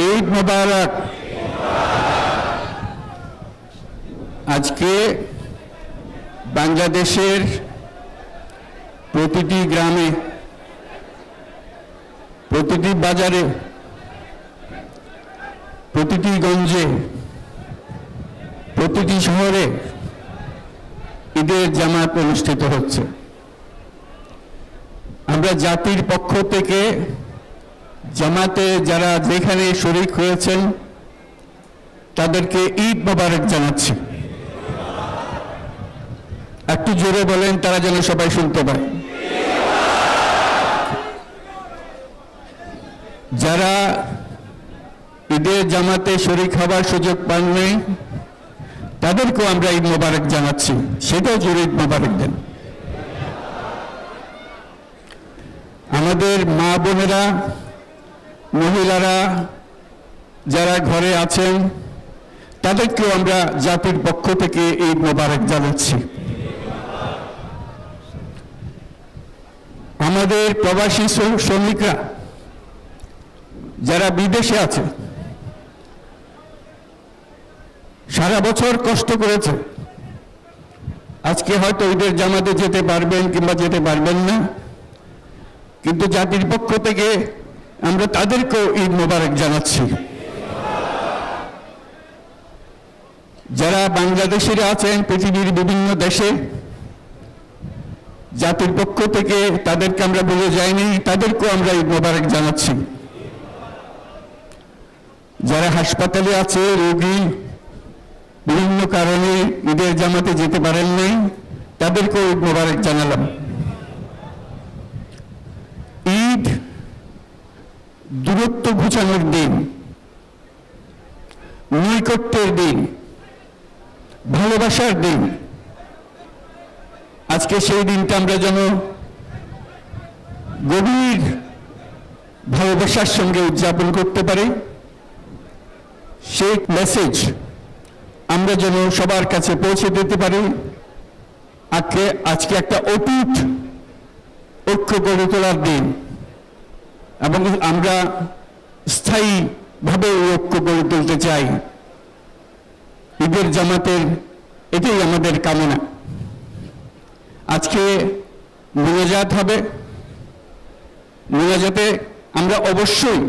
ঈদ মোবারক। আজকে বাংলাদেশের প্রতিটি গ্রামে, প্রতিটি বাজারে, প্রতিটি গঞ্জে, প্রতিটি শহরে ঈদের জামাত অনুষ্ঠিত হচ্ছে। আমরা জাতির পক্ষ থেকে জামাতে যারা যেখানে শরীক হয়েছেন তাদেরকে ঈদ মোবারক জানাচ্ছি। একটু জোরে বলেন, তারা যেন সবাই শুনতে পায়। যারা ঈদের জামাতে শরীক হবার সুযোগ পাননি তাদেরকেও আমরা ঈদ মোবারক জানাচ্ছি, সেটাও জোরে ঈদ মোবারক দেন। আমাদের মা বোনেরা, মহিলারা যারা ঘরে আছেন তাদেরকেও আমরা জাতির পক্ষ থেকে ঈদ মোবারক জানাচ্ছি। আমাদের প্রবাসী শ্রমিকরা যারা বিদেশে আছে, সারা বছর কষ্ট করেছে, আজকে হয়তো ঈদের জামাতে যেতে পারবেন কিংবা যেতে পারবেন না, কিন্তু জাতির পক্ষ থেকে আমরা তাদেরকেও ঈদ মোবারক জানাচ্ছি। যারা বাংলাদেশিরা আছেন পৃথিবীর বিভিন্ন দেশে, জাতির পক্ষ থেকে তাদেরকে আমরা বলে যাইনি, তাদেরকেও আমরা ঈদ মোবারক জানাচ্ছি। যারা হাসপাতালে আছে, রোগী, বিভিন্ন কারণে ঈদের জামাতে যেতে পারেন নাই, তাদেরকেও ঈদ মোবারক জানালাম। ঈদ দূরত্ব ঘুচানোর দিন, নৈকট্যের দিন, ভালোবাসার দিন। আজকে সেই দিনটা আমরা যেন গভীর ভালোবাসার সঙ্গে উদযাপন করতে পারি, সেই মেসেজ আমরা যেন সবার কাছে পৌঁছে দিতে পারি। আজকে একটা অটুট ঐক্য গড়ে তোলার দিন, এবং আমরা স্থায়ীভাবে এই ঐক্য গড়ে তুলতে চাই। ঈদের জামাতের এটাই আমাদের কামনা। আজকে মোনাজাত হবে, মোনাজাতে আমরা অবশ্যই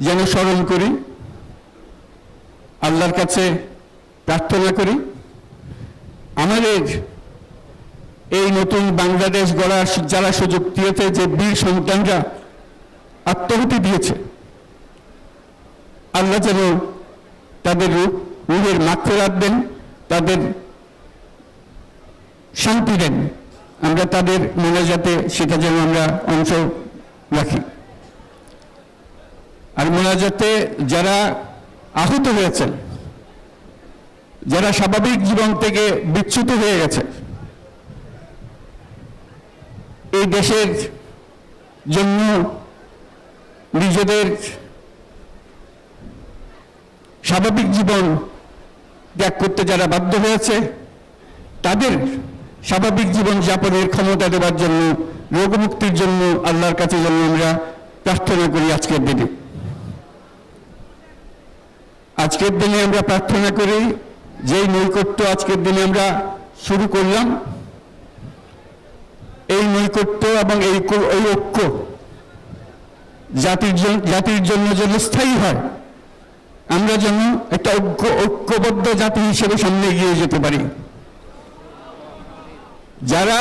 যেন স্মরণ করি, আল্লাহর কাছে প্রার্থনা করি আমাদের এই নতুন বাংলাদেশ গড়ার যারা সুযোগ দিয়েছে, যে বীর সন্তানরা আত্মাহুতি দিয়েছে, আল্লাহ যেন তাদের রূহের মাগফিরাত দেন, তাদের শান্তি দেন। আমরা তাদের মোনাজাতে সেটা যেন আমরা অংশ রাখি। আর মোনাজাতে যারা আহত হয়েছেন, যারা স্বাভাবিক জীবন থেকে বিচ্যুত হয়ে গেছে, এই দেশের জন্য নিজেদের স্বাভাবিক জীবন ত্যাগ করতে যারা বাধ্য হয়েছে, তাদের স্বাভাবিক জীবন যাপনের ক্ষমতা দেওয়ার জন্য, রোগমুক্তির জন্য আল্লাহর কাছে যেন আমরা প্রার্থনা করি। আজকের দিনে আমরা প্রার্থনা করি, যেই নৈকট্য আজকের দিনে আমরা শুরু করলাম, এই নৈকট্য এবং এই ঐক্য জাতির জন্য যেন স্থায়ী হয়, আমরা যেন একটা ঐক্যবদ্ধ জাতি হিসেবে সামনে এগিয়ে যেতে পারি। যারা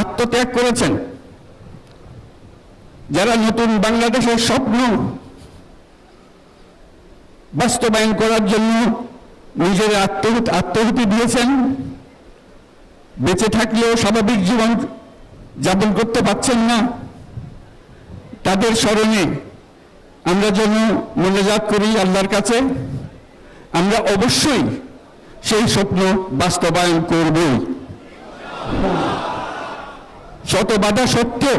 আত্মত্যাগ করেছেন, যারা নতুন বাংলাদেশের স্বপ্ন বাস্তবায়ন করার জন্য নিজের আত্মাহুতি দিয়েছেন, বেঁচে থাকলেও স্বাভাবিক জীবন যাপন করতে পারছেন না, তাদের স্মরণে আমরা যেন মোনাজাত করি আল্লাহর কাছে। আমরা অবশ্যই সেই স্বপ্ন বাস্তবায়ন করব। শত বাধা সত্ত্বেও,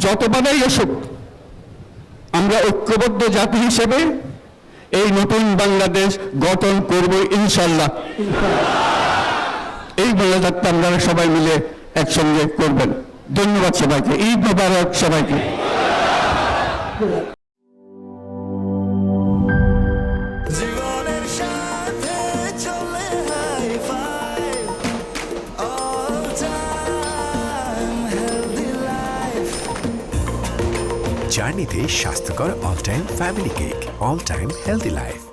যত বাধাই আসুক, আমরা ঐক্যবদ্ধ জাতি হিসেবে এই নতুন বাংলাদেশ গঠন করব ইনশাআল্লাহ। এই মোনাজাতটা আপনারা সবাই মিলে একসঙ্গে করবেন। ধন্যবাদ সবাইকে। ঈদ মোবারক সবাইকে। জার্নিতে স্বাস্থ্যকর all time family cake, all time healthy life.